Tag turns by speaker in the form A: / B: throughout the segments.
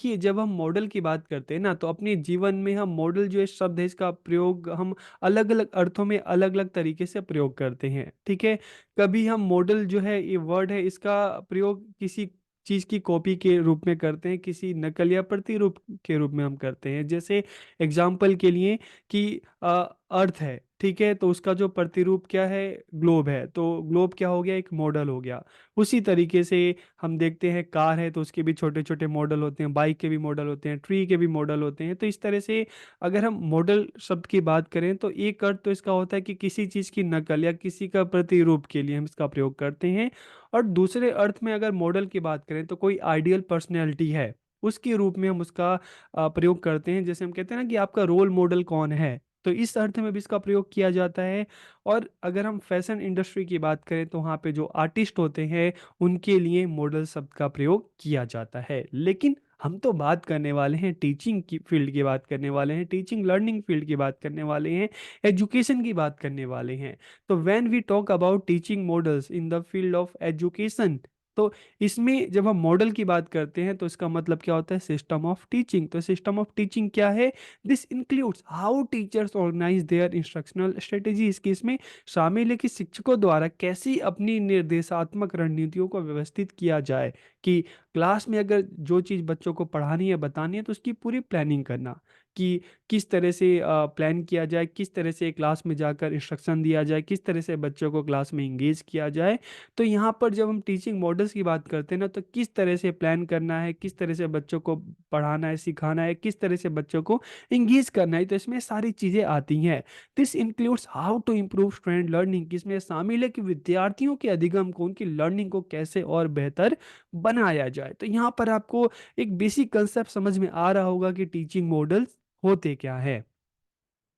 A: कि जब हम मॉडल की बात करते हैं ना, तो अपने जीवन में हम मॉडल जो है शब्द है, इसका प्रयोग हम अलग अलग अर्थों में अलग अलग तरीके से प्रयोग करते हैं। ठीक है। कभी हम मॉडल जो है, ये वर्ड है, इसका प्रयोग किसी चीज की कॉपी के रूप में करते हैं, किसी नकल या प्रतिरूप के रूप में हम करते हैं। जैसे एग्जाम्पल के लिए कि अर्थ है, ठीक है, तो उसका जो प्रतिरूप क्या है, ग्लोब है, तो ग्लोब क्या हो गया, एक मॉडल हो गया। उसी तरीके से हम देखते हैं कार है, तो उसके भी छोटे छोटे मॉडल होते हैं, बाइक के भी मॉडल होते हैं, ट्री के भी मॉडल होते हैं। तो इस तरह से अगर हम मॉडल शब्द की बात करें, तो एक अर्थ तो इसका होता है कि किसी चीज़ की नकल या किसी का प्रतिरूप के लिए हम इसका प्रयोग करते हैं। और दूसरे अर्थ में अगर मॉडल की बात करें, तो कोई आइडियल पर्सनैलिटी है, उसके रूप में हम उसका प्रयोग करते हैं। जैसे हम कहते हैं ना कि आपका रोल मॉडल कौन है, तो इस अर्थ में भी इसका प्रयोग किया जाता है। और अगर हम फैशन इंडस्ट्री की बात करें, तो वहाँ पे जो आर्टिस्ट होते हैं, उनके लिए मॉडल शब्द का प्रयोग किया जाता है। लेकिन हम तो बात करने वाले हैं टीचिंग की फील्ड की, बात करने वाले हैं टीचिंग लर्निंग फील्ड की, बात करने वाले हैं एजुकेशन की, बात करने वाले हैं। तो when we talk about teaching models in the field of education, तो इसमें जब हम मॉडल की बात करते हैं, तो इसका मतलब क्या होता है, सिस्टम ऑफ टीचिंग। तो सिस्टम ऑफ टीचिंग क्या है? This includes how teachers organize their instructional strategies, की इसमें शामिल है कि शिक्षकों द्वारा कैसी अपनी निर्देशात्मक रणनीतियों को व्यवस्थित किया जाए। कि क्लास में अगर जो चीज़ बच्चों को पढ़ानी है, बतानी है, तो उसकी पूरी प्लानिंग करना कि किस तरह से प्लान किया जाए, किस तरह से क्लास में जाकर इंस्ट्रक्शन दिया जाए, किस तरह से बच्चों को क्लास में इंगेज किया जाए। तो यहाँ पर जब हम टीचिंग मॉडल्स की बात करते हैं ना, तो किस तरह से प्लान करना है, किस तरह से बच्चों को पढ़ाना है, सिखाना है, किस तरह से बच्चों को इंगेज करना है, तो इसमें सारी चीज़ें आती हैं। This includes how to improve student learning, इसमें शामिल है कि विद्यार्थियों के अधिगम को, उनकी लर्निंग को कैसे और बेहतर बनाया जाए। तो यहाँ पर आपको एक बेसिक कंसेप्ट समझ में आ रहा होगा कि टीचिंग मॉडल्स होते क्या है।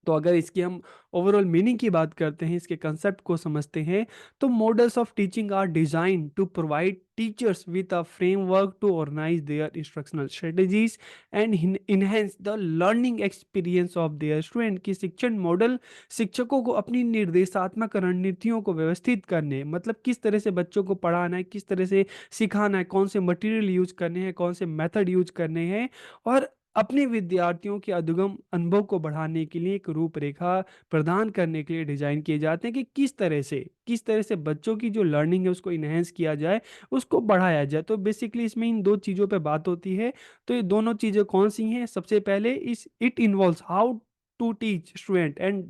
A: तो अगर इसकी हम ओवरऑल मीनिंग की बात करते हैं, इसके कंसेप्ट को समझते हैं, तो models of teaching are design to provide teachers with a framework to organize their instructional strategies and enhance the learning experience of their student. की शिक्षण मॉडल शिक्षकों को अपनी निर्देशात्मक रणनीतियों को व्यवस्थित करने, मतलब किस तरह से बच्चों को पढ़ाना है, किस तरह से सिखाना है, कौन से मटेरियल यूज करने हैं, कौन से मेथड यूज करने हैं, और अपने विद्यार्थियों के अधुगम अनुभव को बढ़ाने के लिए एक रूपरेखा प्रदान करने के लिए डिजाइन किए जाते हैं कि किस तरह से बच्चों की जो लर्निंग है उसको इनहेंस किया जाए, उसको बढ़ाया जाए। तो बेसिकली इसमें इन दो चीज़ों पे बात होती है। तो ये दोनों चीज़ें कौन सी हैं? सबसे पहले इस it involves how to teach student and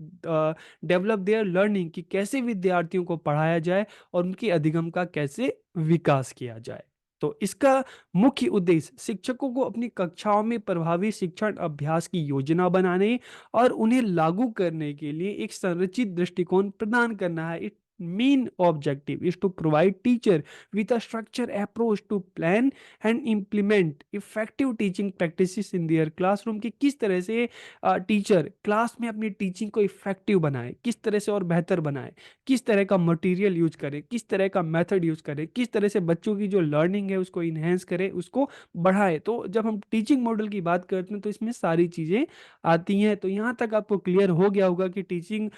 A: develop their learning, कि कैसे विद्यार्थियों को पढ़ाया जाए और उनके अधिगम का कैसे विकास किया जाए। तो इसका मुख्य उद्देश्य शिक्षकों को अपनी कक्षाओं में प्रभावी शिक्षण अभ्यास की योजना बनाने और उन्हें लागू करने के लिए एक संरचित दृष्टिकोण प्रदान करना है। It main objective is to provide teacher with a structure approach to plan and implement effective teaching practices in their classroom, की किस तरह से टीचर क्लास में अपनी टीचिंग को इफेक्टिव बनाए, किस तरह से और बेहतर बनाए, किस तरह का मटेरियल यूज करें, किस तरह का मेथड यूज करें, किस तरह से बच्चों की जो लर्निंग है उसको इन्हेंस करें, उसको बढ़ाए। तो जब हम टीचिंग मॉडल की बात करते हैं, तो इसमें सारी चीजें आती हैं। तो यहाँ तक आपको क्लियर हो गया होगा कि टीचिंग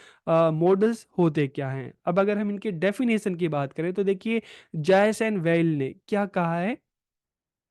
A: मॉडल्स होते क्या हैं। अब अगर हम इनके डेफिनेशन की बात करें, तो देखिए जायस एंड वेल ने क्या कहा है।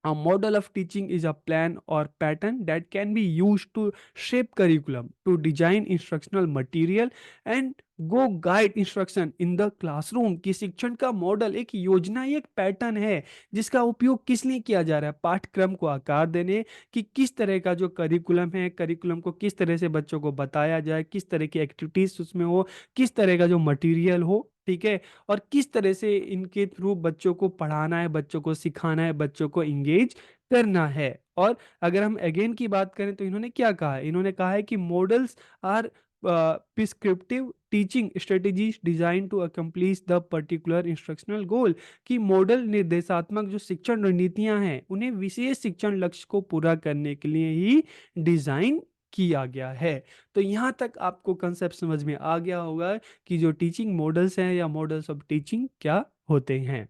A: A model of teaching is a plan or pattern that can be used to shape curriculum, to design instructional material and go guide instruction in the classroom। की शिक्षण का मॉडल एक योजना, एक पैटर्न है जिसका उपयोग किस लिए किया जा रहा है? पाठ्यक्रम को आकार देने, कि किस तरह का जो करिकुलम है, करिकुलम को किस तरह से बच्चों को बताया जाए, किस तरह की एक्टिविटीज उसमें हो, किस तरह का जो मटेरियल हो, ठीक है, और किस तरह से इनके थ्रू बच्चों को पढ़ाना है, बच्चों को सिखाना है, बच्चों को इंगेज करना है। और अगर हम अगेन की बात करें, तो इन्होंने क्या कहा है? इन्होंने कहा है कि models are prescriptive teaching strategies design to accomplish the particular instructional goal. कि मॉडल निर्देशात्मक जो शिक्षण रणनीतियां हैं, उन्हें विशेष शिक्षण लक्ष्य को पूरा करने के लिए ही डिजाइन किया गया है। तो यहाँ तक आपको कंसेप्ट समझ में आ गया होगा कि जो टीचिंग मॉडल्स हैं या मॉडल्स ऑफ टीचिंग क्या होते हैं।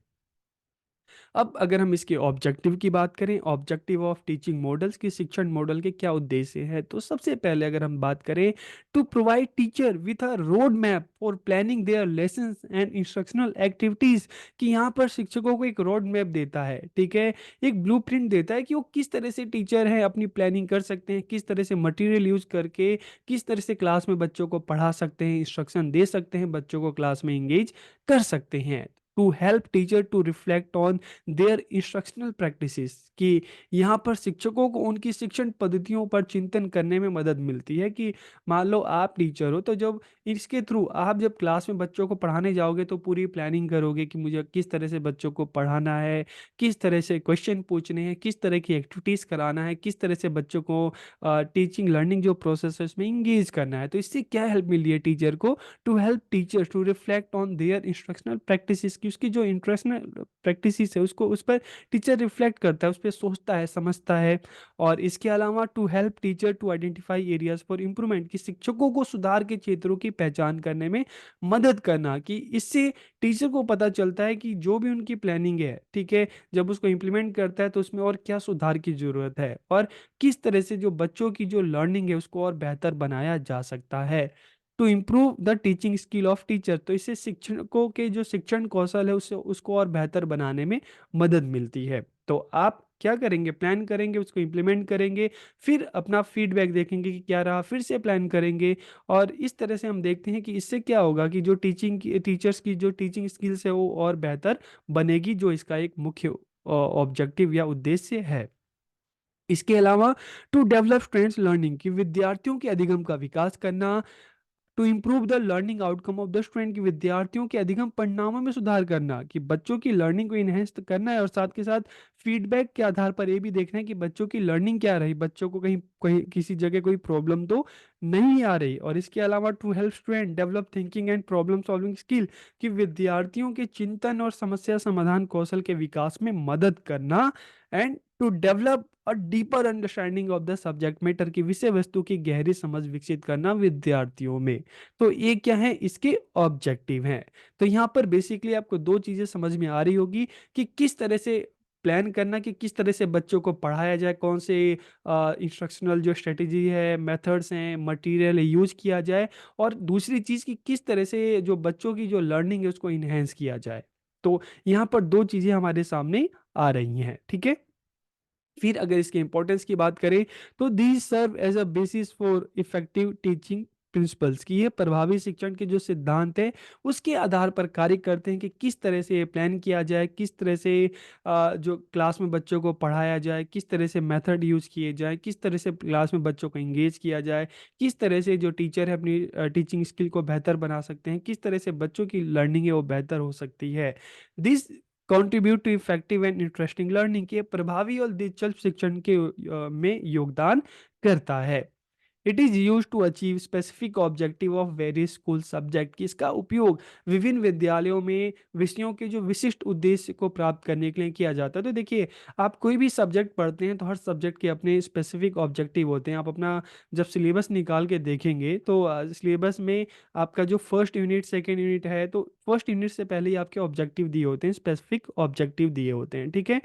A: अब अगर हम इसके ऑब्जेक्टिव की बात करें, ऑब्जेक्टिव ऑफ टीचिंग मॉडल्स की शिक्षण मॉडल के क्या उद्देश्य है, तो सबसे पहले अगर हम बात करें, to provide teacher with a road map for planning their lessons and instructional activities. कि यहाँ पर शिक्षकों को एक रोड मैप देता है, ठीक है, एक ब्लूप्रिंट देता है कि वो किस तरह से टीचर है अपनी प्लानिंग कर सकते हैं, किस तरह से मटेरियल यूज करके किस तरह से क्लास में बच्चों को पढ़ा सकते हैं, इंस्ट्रक्शन दे सकते हैं, बच्चों को क्लास में इंगेज कर सकते हैं। To help teacher to reflect on their instructional practices. कि यहाँ पर शिक्षकों को उनकी शिक्षण पद्धतियों पर चिंतन करने में मदद मिलती है। कि मान लो आप टीचर हो, तो जब इसके थ्रू आप जब क्लास में बच्चों को पढ़ाने जाओगे तो पूरी प्लानिंग करोगे कि मुझे किस तरह से बच्चों को पढ़ाना है, किस तरह से क्वेश्चन पूछने हैं, किस तरह की एक्टिविटीज़ कराना है, किस तरह से बच्चों को टीचिंग लर्निंग जो प्रोसेस है उसमें इंगेज करना है। तो इससे क्या हेल्प मिली है टीचर को, to help teachers to reflect on their instructional practices. की उसकी जो इंस्ट्रक्शनल प्रैक्टिसेस है उसको उस पर टीचर रिफ्लेक्ट करता है, उस पर सोचता है, समझता है। और इसके अलावा to help teacher to identify areas for improvement. कि शिक्षकों को सुधार के क्षेत्रों की पहचान करने में मदद करना। कि इससे टीचर को पता चलता है कि जो भी उनकी प्लानिंग है, ठीक है, जब उसको इम्प्लीमेंट करता है तो उसमें और क्या सुधार की जरूरत है, और किस तरह से जो बच्चों की जो लर्निंग है उसको और बेहतर बनाया जा सकता है। To improve the teaching skill of teacher. तो इससे शिक्षकों के जो शिक्षण कौशल है उससे उसको और बेहतर बनाने में मदद मिलती है। तो आप क्या करेंगे, प्लान करेंगे, उसको इम्प्लीमेंट करेंगे, फिर अपना फीडबैक देखेंगे कि क्या रहा, फिर से प्लान करेंगे। और इस तरह से हम देखते हैं कि इससे क्या होगा कि जो टीचिंग की टीचर्स की जो टीचिंग स्किल्स है वो और बेहतर बनेगी, जो इसका एक मुख्य ऑब्जेक्टिव या उद्देश्य है। इसके अलावा टू डेवलप स्टूडेंट्स लर्निंग। की विद्यार्थियों के अधिगम का विकास करना। To improve the learning outcome of the student. की विद्यार्थियों के अधिगम परिणामों में सुधार करना। कि बच्चों की लर्निंग को इनहेंस करना है, और साथ के साथ फीडबैक के आधार पर ये भी देखना है कि बच्चों की लर्निंग क्या रही, बच्चों को कहीं कहीं किसी जगह कोई प्रॉब्लम तो नहीं आ रही। और इसके अलावा to help student develop thinking and problem solving skill. कि विद्यार्थियों के चिंतन और समस्या समाधान कौशल के विकास में मदद करना। And to develop a deeper understanding of the subject matter. की विषय वस्तु की गहरी समझ विकसित करना विद्यार्थियों में। तो ये क्या है, इसके ऑब्जेक्टिव हैं। तो यहाँ पर बेसिकली आपको दो चीजें समझ में आ रही होगी कि किस तरह से प्लान करना, कि किस तरह से बच्चों को पढ़ाया जाए, कौन से इंस्ट्रक्शनल जो स्ट्रेटेजी है, मेथड्स हैं, मटेरियल यूज किया जाए। और दूसरी चीज कि किस तरह से जो बच्चों की जो लर्निंग है उसको इन्हेंस किया जाए। तो यहाँ पर दो चीजें हमारे सामने आ रही हैं, ठीक है। फिर अगर इसके इंपॉर्टेंस की बात करें, तो these serve as a basis for effective teaching principles. की ये प्रभावी शिक्षण के जो सिद्धांत है उसके आधार पर कार्य करते हैं कि किस तरह से ये प्लान किया जाए, किस तरह से जो क्लास में बच्चों को पढ़ाया जाए, किस तरह से मेथड यूज किए जाए, किस तरह से क्लास में बच्चों को इंगेज किया जाए, किस तरह से जो टीचर है अपनी टीचिंग स्किल को बेहतर बना सकते हैं, किस तरह से बच्चों की लर्निंग है वो बेहतर हो सकती है। This contribute to effective and interesting learning. के प्रभावी और दिलचस्प शिक्षण के में योगदान करता है। It is use to achieve specific objective of various school subject. की इसका उपयोग विभिन्न विद्यालयों में विषयों के जो विशिष्ट उद्देश्य को प्राप्त करने के लिए किया जाता है। तो देखिए, आप कोई भी सब्जेक्ट पढ़ते हैं तो हर सब्जेक्ट के अपने स्पेसिफिक ऑब्जेक्टिव होते हैं। आप अपना जब सिलेबस निकाल के देखेंगे तो सिलेबस में आपका जो फर्स्ट यूनिट सेकेंड यूनिट है, तो फर्स्ट यूनिट से पहले ही आपके ऑब्जेक्टिव दिए होते हैं, स्पेसिफिक ऑब्जेक्टिव दिए होते हैं, ठीक है।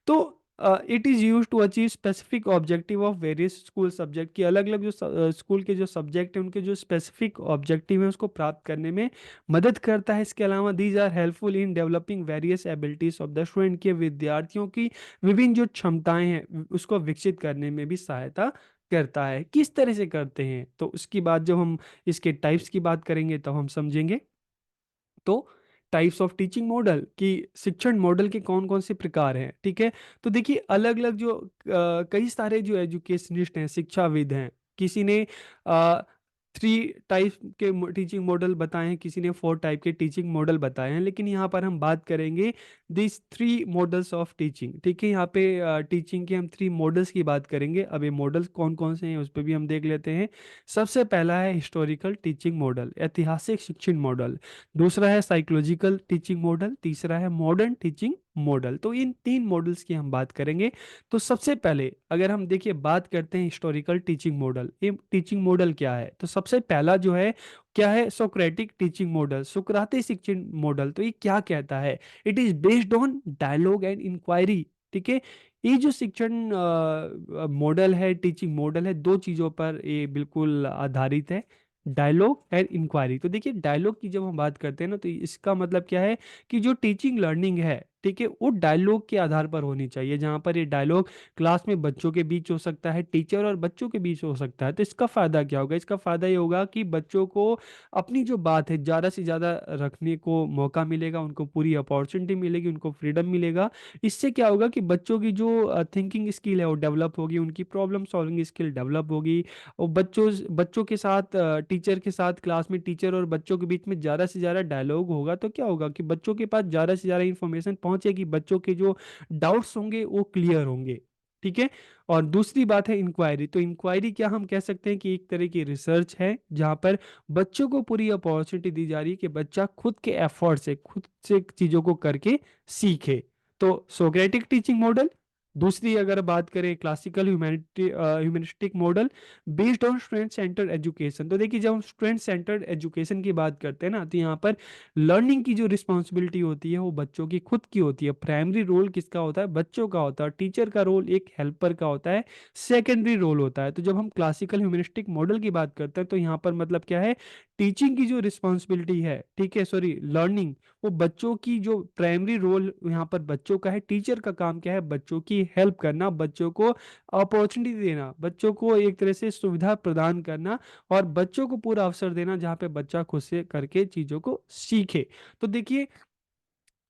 A: तो it is use to achieve specific objective of various school subject. की अलग अलग जो स्कूल के जो सब्जेक्ट हैं उनके जो स्पेसिफिक ऑब्जेक्टिव है उसको प्राप्त करने में मदद करता है। इसके अलावा these are helpful in developing various abilities of the student. के विद्यार्थियों की विभिन्न जो क्षमताएं हैं उसको विकसित करने में भी सहायता करता है। किस तरह से करते हैं, तो उसकी बात जब हम इसके टाइप्स की बात करेंगे तो हम समझेंगे। तो टाइप्स ऑफ टीचिंग मॉडल, की शिक्षण मॉडल के कौन कौन से प्रकार हैं, ठीक है। तो देखिए, अलग अलग जो कई सारे जो एजुकेशनिस्ट हैं, शिक्षाविद हैं, किसी ने 3 टाइप के टीचिंग मॉडल बताए हैं, किसी ने 4 टाइप के टीचिंग मॉडल बताए हैं। लेकिन यहाँ पर हम बात करेंगे दिस 3 मॉडल्स ऑफ टीचिंग, ठीक है। यहाँ पे टीचिंग के हम 3 मॉडल्स की बात करेंगे। अब ये मॉडल्स कौन कौन से हैं उस पर भी हम देख लेते हैं। सबसे पहला है हिस्टोरिकल टीचिंग मॉडल, ऐतिहासिक शिक्षण मॉडल। दूसरा है साइकोलॉजिकल टीचिंग मॉडल। तीसरा है मॉडर्न टीचिंग मॉडल। तो इन तीन मॉडल्स की हम बात करेंगे। तो सबसे पहले अगर हम देखिए बात करते हैं हिस्टोरिकल टीचिंग मॉडल, ये टीचिंग मॉडल क्या है, तो सबसे पहला जो है क्या है, सोक्रेटिक टीचिंग मॉडल, सुकराती शिक्षण मॉडल। तो ये क्या कहता है, it is based on dialogue and inquiry. ठीक है, ये जो शिक्षण मॉडल है, टीचिंग मॉडल है, दो चीजों पर ये बिल्कुल आधारित है, डायलॉग एंड इंक्वायरी। तो देखिए डायलॉग की जब हम बात करते हैं ना, तो इसका मतलब क्या है कि जो टीचिंग लर्निंग है, ठीक है, वो डायलॉग के आधार पर होनी चाहिए, जहां पर ये डायलॉग क्लास में बच्चों के बीच हो सकता है, टीचर और बच्चों के बीच हो सकता है। तो इसका फायदा क्या होगा, इसका फायदा ये होगा कि बच्चों को अपनी जो बात है ज़्यादा से ज़्यादा रखने को मौका मिलेगा, उनको पूरी अपॉर्चुनिटी मिलेगी, उनको फ्रीडम मिलेगा। इससे क्या होगा कि बच्चों की जो थिंकिंग स्किल है वो डेवलप होगी, उनकी प्रॉब्लम सॉल्विंग स्किल डेवलप होगी। और बच्चों के साथ, टीचर के साथ, क्लास में टीचर और बच्चों के बीच में ज़्यादा से ज़्यादा डायलॉग होगा, तो क्या होगा कि बच्चों के पास ज़्यादा से ज़्यादा इंफॉर्मेशन पहुंचेगी, बच्चों के जो डाउट्स होंगे वो क्लियर होंगे। ठीक है। और दूसरी बात है इंक्वायरी। तो इंक्वायरी क्या हम कह सकते हैं कि एक तरह की रिसर्च है, जहां पर बच्चों को पूरी अपॉर्चुनिटी दी जा रही है कि बच्चा खुद के एफर्ट से, खुद से चीजों को करके सीखे। तो सोक्रेटिक टीचिंग मॉडल। दूसरी अगर बात करें classical humanistic model based on student centred education. तो देखिए जब हम स्टूडेंट सेंटर्ड एजुकेशन की बात करते हैं ना, तो यहाँ पर लर्निंग की जो रिस्पॉन्सिबिलिटी होती है वो बच्चों की खुद की होती है। प्राइमरी रोल किसका होता है, बच्चों का होता है। टीचर का रोल एक हेल्पर का होता है, सेकेंडरी रोल होता है। तो जब हम क्लासिकल ह्यूमनिस्टिक मॉडल की बात करते हैं, तो यहाँ पर मतलब क्या है, टीचिंग की जो रिस्पॉन्सिबिलिटी है, ठीक है, सॉरी, लर्निंग, वो बच्चों की जो प्राइमरी रोल यहाँ पर बच्चों का है। टीचर का काम क्या है, बच्चों की हेल्प करना, बच्चों को अपॉर्चुनिटी देना, बच्चों को एक तरह से सुविधा प्रदान करना, और बच्चों को पूरा अवसर देना जहाँ पे बच्चा खुद से करके चीजों को सीखे। तो देखिए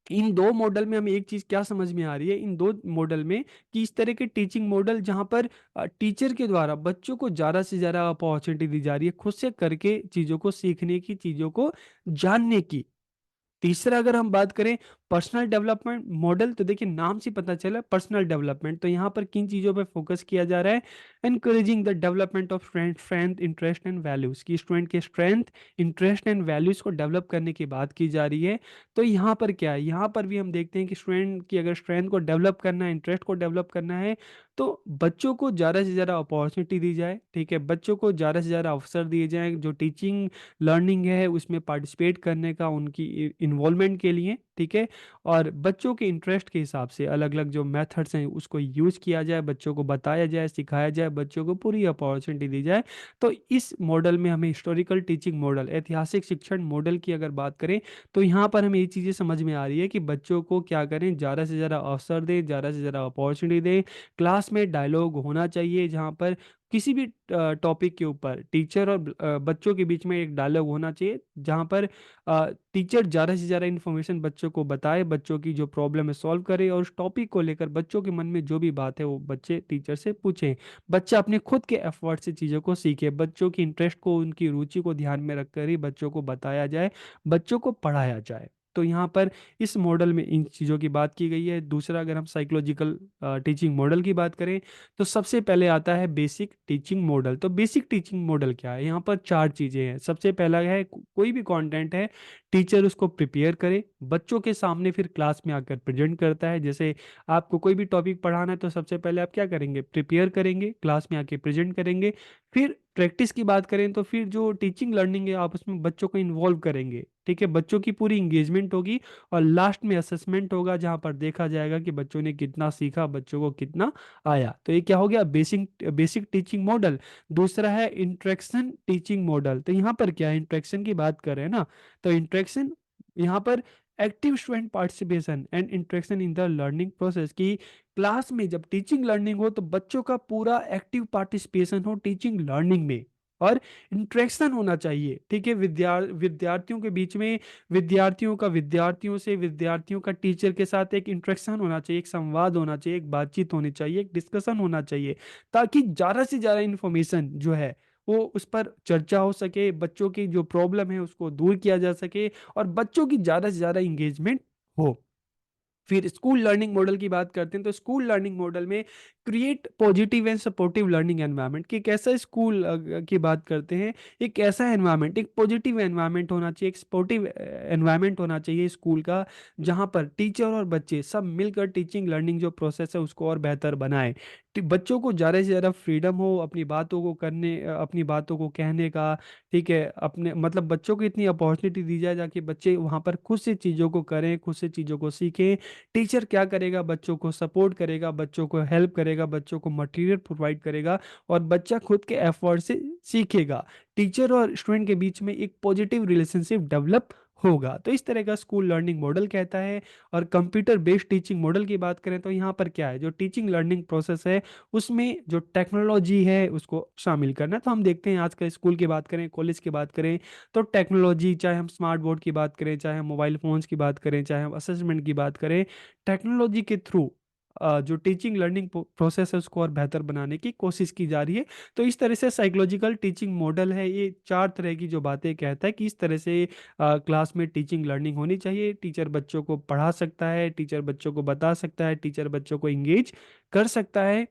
A: इन दो मॉडल में हमें एक चीज क्या समझ में आ रही है, इन दो मॉडल में, कि इस तरह के टीचिंग मॉडल जहां पर टीचर के द्वारा बच्चों को ज्यादा से ज्यादा अपॉर्चुनिटी दी जा रही है खुद से करके चीजों को सीखने की, चीजों को जानने की। तीसरा अगर हम बात करें पर्सनल डेवलपमेंट मॉडल, तो देखिए नाम से पता चला पर्सनल डेवलपमेंट, तो यहाँ पर किन चीज़ों पे फोकस किया जा रहा है, encouraging the development of strength interest and values, की स्टूडेंट के स्ट्रेंथ इंटरेस्ट एंड वैल्यूज को डेवलप करने की बात की जा रही है। तो यहाँ पर क्या है, यहाँ पर भी हम देखते हैं कि स्टूडेंट की अगर स्ट्रेंथ को डेवलप करना है, इंटरेस्ट को डेवलप करना है, तो बच्चों को ज़्यादा से ज़्यादा अपॉर्चुनिटी दी जाए, ठीक है, बच्चों को ज़्यादा से ज़्यादा अवसर दिए जाएं, जो टीचिंग लर्निंग है उसमें पार्टिसिपेट करने का, उनकी इन्वॉल्वमेंट के लिए, ठीक है। और बच्चों के इंटरेस्ट के हिसाब से अलग अलग जो मेथड्स हैं उसको यूज़ किया जाए, बच्चों को बताया जाए, सिखाया जाए, बच्चों को पूरी अपॉर्चुनिटी दी जाए। तो इस मॉडल में हमें हिस्टोरिकल टीचिंग मॉडल, ऐतिहासिक शिक्षण मॉडल की अगर बात करें, तो यहाँ पर हमें ये चीज़ें समझ में आ रही है कि बच्चों को क्या करें, ज़्यादा से ज़्यादा अवसर दें, ज़्यादा से ज़्यादा अपॉर्चुनिटी दें। क्लास में डायलॉग होना चाहिए, जहाँ पर किसी भी टॉपिक के ऊपर टीचर और बच्चों के बीच में एक डायलॉग होना चाहिए, जहाँ पर टीचर ज़्यादा से ज़्यादा इन्फॉर्मेशन बच्चों को बताए, बच्चों की जो प्रॉब्लम है सॉल्व करे, और उस टॉपिक को लेकर बच्चों के मन में जो भी बात है वो बच्चे टीचर से पूछें। बच्चा अपने खुद के एफर्ट से चीज़ों को सीखे, बच्चों की इंटरेस्ट को, उनकी रुचि को ध्यान में रखकर ही बच्चों को बताया जाए, बच्चों को पढ़ाया जाए। तो यहाँ पर इस मॉडल में इन चीज़ों की बात की गई है। दूसरा अगर हम साइकोलॉजिकल टीचिंग मॉडल की बात करें, तो सबसे पहले आता है बेसिक टीचिंग मॉडल। तो बेसिक टीचिंग मॉडल क्या है, यहाँ पर चार चीज़ें हैं। सबसे पहला है कोई भी कंटेंट है, टीचर उसको प्रिपेयर करे, बच्चों के सामने फिर क्लास में आकर प्रेजेंट करता है। जैसे आपको कोई भी टॉपिक पढ़ाना है, तो सबसे पहले आप क्या करेंगे, प्रिपेयर करेंगे, क्लास में आके प्रेजेंट करेंगे। फिर प्रैक्टिस की बात करें, तो फिर जो टीचिंग लर्निंग है आप उसमें बच्चों को इन्वॉल्व करेंगे, ठीक है, बच्चों की पूरी इंगेजमेंट होगी। और लास्ट में असेसमेंट होगा, जहाँ पर देखा जाएगा कि बच्चों ने कितना सीखा, बच्चों को कितना आया। तो ये क्या हो गया, बेसिक बेसिक टीचिंग मॉडल। दूसरा है इंटरेक्शन टीचिंग मॉडल। तो यहाँ पर क्या है, इंटरेक्शन की बात कर रहे हैं ना, तो इंटरेक्शन यहाँ पर active student participation and interaction in the learning process, की क्लास में जब टीचिंग लर्निंग हो तो बच्चों का पूरा एक्टिव पार्टिसिपेशन हो टीचिंग लर्निंग में, और इंटरेक्शन होना चाहिए, ठीक है, विद्यार्थियों के बीच में, विद्यार्थियों का विद्यार्थियों से, विद्यार्थियों का टीचर के साथ एक इंटरेक्शन होना चाहिए, एक संवाद होना चाहिए, एक बातचीत होनी चाहिए, एक डिस्कशन होना चाहिए, ताकि ज़्यादा से ज़्यादा इंफॉर्मेशन जो है वो उस पर चर्चा हो सके, बच्चों की जो प्रॉब्लम है उसको दूर किया जा सके, और बच्चों की ज़्यादा से ज़्यादा इंगेजमेंट हो। फिर स्कूल लर्निंग मॉडल की बात करते हैं, तो स्कूल लर्निंग मॉडल में create positive and supportive learning environment, कि एक ऐसा स्कूल की बात करते हैं, एक ऐसा एनवायरनमेंट, एक पॉजिटिव एनवायरनमेंट होना चाहिए, एक सपोर्टिव एनवायरनमेंट होना चाहिए स्कूल का, जहाँ पर टीचर और बच्चे सब मिलकर टीचिंग लर्निंग जो प्रोसेस है उसको और बेहतर बनाएं। बच्चों को ज़्यादा से ज़्यादा फ्रीडम हो अपनी बातों को करने, अपनी बातों को कहने का। ठीक है, अपने मतलब बच्चों को इतनी अपॉर्चुनिटी दी जाए ताकि बच्चे वहाँ पर खुद से चीज़ों को करें, खुद से चीज़ों को सीखें। टीचर क्या करेगा, बच्चों को सपोर्ट करेगा, बच्चों को हेल्प करेगा, बच्चों को मटेरियल प्रोवाइड करेगा, और बच्चा खुद के एफर्ट से सीखेगा। टीचर और स्टूडेंट के बीच में एक पॉजिटिव रिलेशनशिप डेवलप होगा। तो इस तरह का स्कूल लर्निंग मॉडल कहता है। और कंप्यूटर बेस्ड टीचिंग मॉडल की बात करें तो यहाँ पर क्या है, जो टीचिंग लर्निंग प्रोसेस है उसमें जो टेक्नोलॉजी है उसको शामिल करना है। तो हम देखते हैं आजकल स्कूल की बात करें, कॉलेज की बात करें, तो टेक्नोलॉजी, चाहे हम स्मार्ट बोर्ड की बात करें, चाहे हम मोबाइल फोन्स की बात करें, चाहे हम असेसमेंट की बात करें, टेक्नोलॉजी के थ्रू जो टीचिंग लर्निंग प्रोसेस है उसको और बेहतर बनाने की कोशिश की जा रही है। तो इस तरह से साइकोलॉजिकल टीचिंग मॉडल है, ये चार तरह की जो बातें कहता है कि इस तरह से क्लास में टीचिंग लर्निंग होनी चाहिए। टीचर बच्चों को पढ़ा सकता है, टीचर बच्चों को बता सकता है, टीचर बच्चों को इंगेज कर सकता है।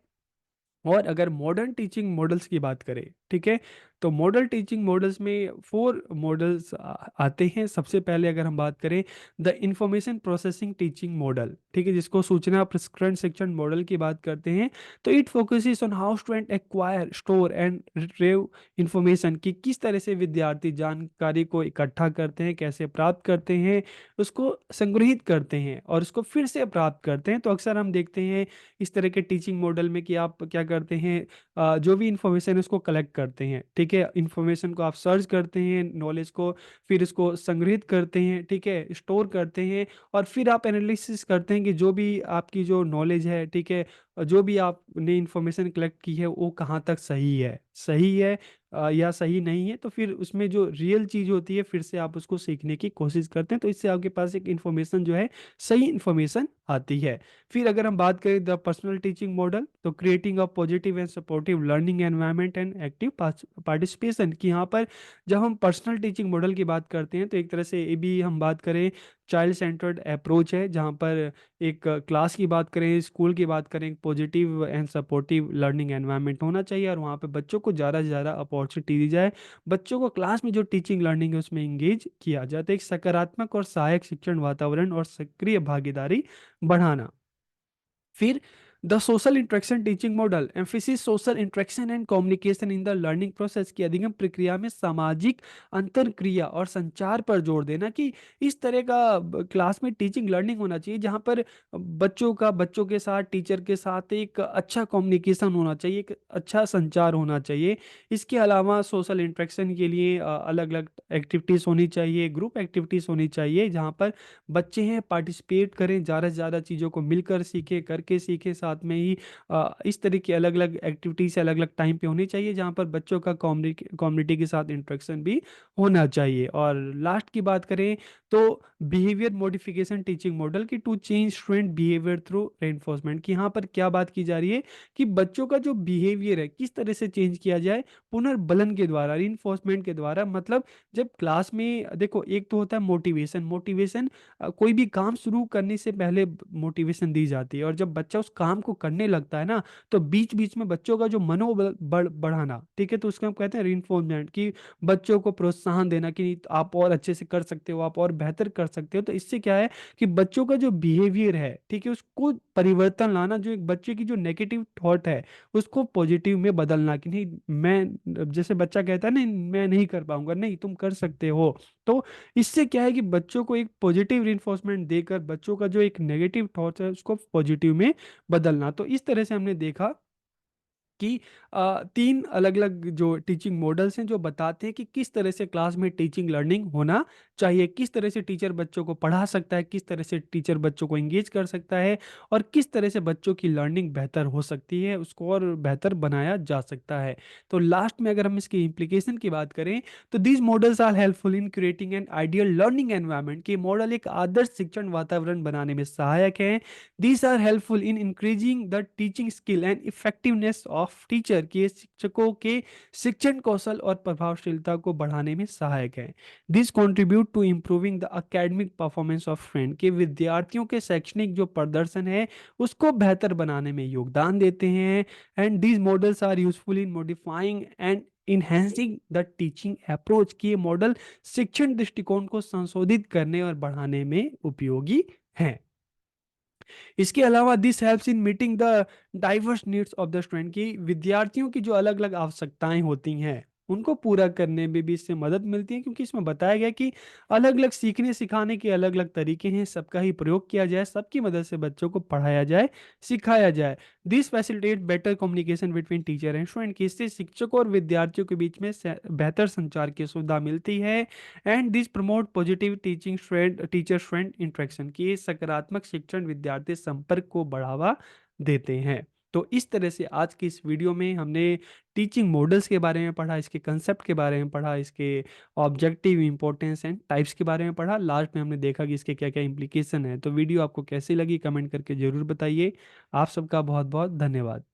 A: और अगर मॉडर्न टीचिंग मॉडल्स की बात करें, ठीक है, तो मॉडल टीचिंग मॉडल्स में फोर मॉडल्स आते हैं। सबसे पहले अगर हम बात करें the information processing teaching model, ठीक है, जिसको सूचना प्रसंस्करण शिक्षण मॉडल की बात करते हैं। तो it focuses on how student acquire, store and retrieve information, कि किस तरह से विद्यार्थी जानकारी को इकट्ठा करते हैं, कैसे प्राप्त करते हैं, उसको संग्रहित करते हैं और उसको फिर से प्राप्त करते हैं। तो अक्सर हम देखते हैं इस तरह के टीचिंग मॉडल में कि आप क्या करते हैं, जो भी इंफॉर्मेशन है उसको कलेक्ट करते हैं, ठीक है, इंफॉर्मेशन को आप सर्च करते हैं, नॉलेज को, फिर इसको संग्रहित करते हैं, ठीक है, स्टोर करते हैं, और फिर आप एनालिसिस करते हैं कि जो भी आपकी जो नॉलेज है, ठीक है, जो भी आपने इंफॉर्मेशन कलेक्ट की है वो कहाँ तक सही है या सही नहीं है। तो फिर उसमें जो रियल चीज़ होती है फिर से आप उसको सीखने की कोशिश करते हैं, तो इससे आपके पास एक इंफॉर्मेशन जो है सही इंफॉर्मेशन आती है। फिर अगर हम बात करें द पर्सनल टीचिंग मॉडल, तो creating a positive and supportive learning environment and active participation, की यहाँ पर जब हम पर्सनल टीचिंग मॉडल की बात करते हैं तो एक तरह से ये भी हम बात करें चाइल्ड सेंटर्ड अप्रोच है, जहाँ पर एक क्लास की बात करें, स्कूल की बात करें, positive and supportive learning environment होना चाहिए, और वहाँ पे बच्चों को ज़्यादा से ज़्यादा अपॉर्चुनिटी दी जाए, बच्चों को क्लास में जो टीचिंग लर्निंग है उसमें इंगेज किया जाए। तो एक सकारात्मक और सहायक शिक्षण वातावरण और सक्रिय भागीदारी बढ़ाना। फिर the social interaction teaching model emphasis social interaction and communication in the learning process, की अधिगम प्रक्रिया में सामाजिक अंतरक्रिया और संचार पर जोर देना, कि इस तरह का क्लास में टीचिंग लर्निंग होना चाहिए जहाँ पर बच्चों के साथ, टीचर के साथ एक अच्छा कम्युनिकेशन होना चाहिए, एक अच्छा संचार होना चाहिए। इसके अलावा सोशल इंटरेक्शन के लिए अलग अलग एक्टिविटीज़ होनी चाहिए, ग्रुप एक्टिविटीज़ होनी चाहिए, जहाँ पर बच्चे हैं पार्टिसिपेट करें, ज़्यादा से ज़्यादा चीज़ों को मिलकर सीखें, करके सीखें, साथ में ही इस तरह की अलग अलग एक्टिविटीज़ अलग अलग टाइम पे होनी चाहिए जहाँ पर बच्चों का कम्युनिटी के साथ इंटरेक्शन भी होना चाहिए। और लास्ट की बात करें तो बिहेवियर मॉडिफिकेशन टीचिंग मॉडल, की to change student behaviour through reinforcement, की यहाँ पर क्या बात की जा रही है कि बच्चों का जो बिहेवियर है किस तरह से चेंज किया जाए, पुनर्बलन के द्वारा, रीइंफोर्समेंट के द्वारा। मतलब जब क्लास में देखो, एक तो होता है मोटिवेशन, कोई भी काम शुरू करने से पहले मोटिवेशन दी जाती है, और जब बच्चा उस काम को करने लगता है ना, तो बीच बीच में बच्चों का जो मनोबल बढ़ाना, ठीक है, तो उसको हम कहते हैं रीइंफोर्समेंट, कि बच्चों को प्रोत्साहन देना कि आप और अच्छे से कर सकते हो, आप और बेहतर कर सकते हो। तो इससे क्या है कि बच्चों का जो बिहेवियर है, ठीक है, उसको परिवर्तन लाना, जो एक बच्चे की जो नेगेटिव थॉट है उसको पॉजिटिव में बदलना, कि नहीं मैं, जैसे बच्चा कहता है नहीं मैं नहीं कर पाऊंगा, नहीं तुम कर सकते हो। तो इससे क्या है कि बच्चों को एक पॉजिटिव रिइंफोर्समेंट देकर बच्चों का जो एक नेगेटिव थॉट है उसको पॉजिटिव में बदलना। तो इस तरह से हमने देखा कि तीन अलग अलग जो टीचिंग मॉडल्स हैं जो बताते हैं कि किस तरह से क्लास में टीचिंग लर्निंग होना चाहिए, किस तरह से टीचर बच्चों को पढ़ा सकता है, किस तरह से टीचर बच्चों को एंगेज कर सकता है, और किस तरह से बच्चों की लर्निंग बेहतर हो सकती है, उसको और बेहतर बनाया जा सकता है। तो लास्ट में अगर हम इसकी इम्प्लीकेशन की बात करें तो these models are helpful in creating an ideal learning environment, कि मॉडल एक आदर्श शिक्षण वातावरण बनाने में सहायक है। These are helpful in increasing the teaching skill and effectiveness of of teacher कि ये शिक्षकों के शिक्षण कौशल और प्रभावशीलता को बढ़ाने में सहायक है। This contribute to improving the academic performance of student, के विद्यार्थियों के शैक्षणिक जो प्रदर्शन है उसको बेहतर बनाने में योगदान देते हैं। And these models are useful in modifying and enhancing the teaching approach, कि ये मॉडल शिक्षण दृष्टिकोण को संशोधित करने और बढ़ाने में उपयोगी हैं। इसके अलावा this helps in meeting the diverse needs of the student, की विद्यार्थियों की जो अलग अलग आवश्यकताएं होती हैं उनको पूरा करने में भी इससे मदद मिलती है, क्योंकि इसमें बताया गया कि अलग अलग सीखने सिखाने के अलग अलग तरीके हैं, सबका ही प्रयोग किया जाए, सबकी मदद से बच्चों को पढ़ाया जाए, सिखाया जाए। This facilitate better communication between teacher and student, की इससे शिक्षकों और विद्यार्थियों के बीच में बेहतर संचार की सुविधा मिलती है। And this promote positive teaching student teacher student interaction, की सकारात्मक शिक्षण विद्यार्थी संपर्क को बढ़ावा देते हैं। तो इस तरह से आज की इस वीडियो में हमने टीचिंग मॉडल्स के बारे में पढ़ा, इसके कंसेप्ट के बारे में पढ़ा, इसके ऑब्जेक्टिव इंपॉर्टेंस एंड टाइप्स के बारे में पढ़ा, लास्ट में हमने देखा कि इसके क्या क्या इंप्लीकेशन है। तो वीडियो आपको कैसी लगी कमेंट करके जरूर बताइए। आप सबका बहुत बहुत धन्यवाद।